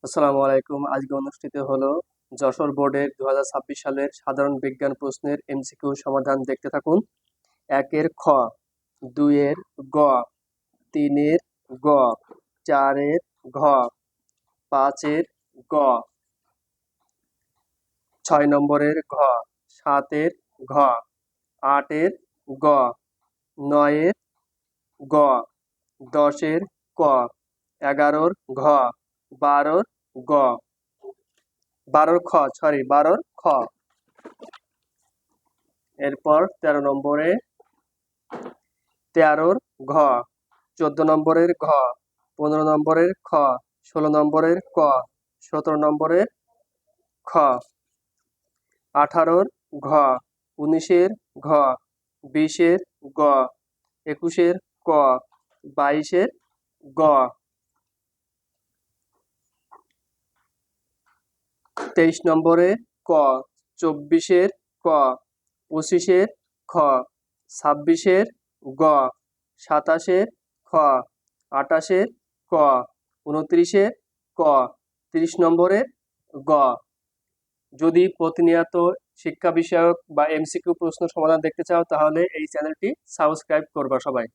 আসসালামু আলাইকুম। আজকে অনুষ্ঠিত হলো যশোর বোর্ডের 2026 সালের সাধারণ বিজ্ঞান প্রশ্নের এমসিকিউ সমাধান। দেখতে থাকুন। 1-এর খ, 2-এর গ, 3-এর গ, 4-এর ঘ, 5-এর গ, 6 নম্বরের ঘ, 7-এর ঘ, 8-এর গ, 9-এর গ, 10-এর ক, 11-র ঘ, 12-র গ, 12-র খ। এরপর 13 নম্বরে 13-র ঘ, 14 নম্বরের ঘ, 15 নম্বরের খ, 16 নম্বরের ক, 17 নম্বরের খ, 18-র ঘ, 19-এর ঘ, 20-এর গ, 21-এর ক, 22-এর গ, 23 নম্বরে ক, 24-এর ক, 25-এর খ, 26-এর গ, 27-এর খ, 28-এর ক, 29-এর ক, 30 নম্বরের গ। যদি প্রতিনিয়ত শিক্ষা বিষয়ক বা এমসিকিউ প্রশ্ন সমাধান দেখতে চাও তাহলে এই চ্যানেলটি সাবস্ক্রাইব করবা সবাই।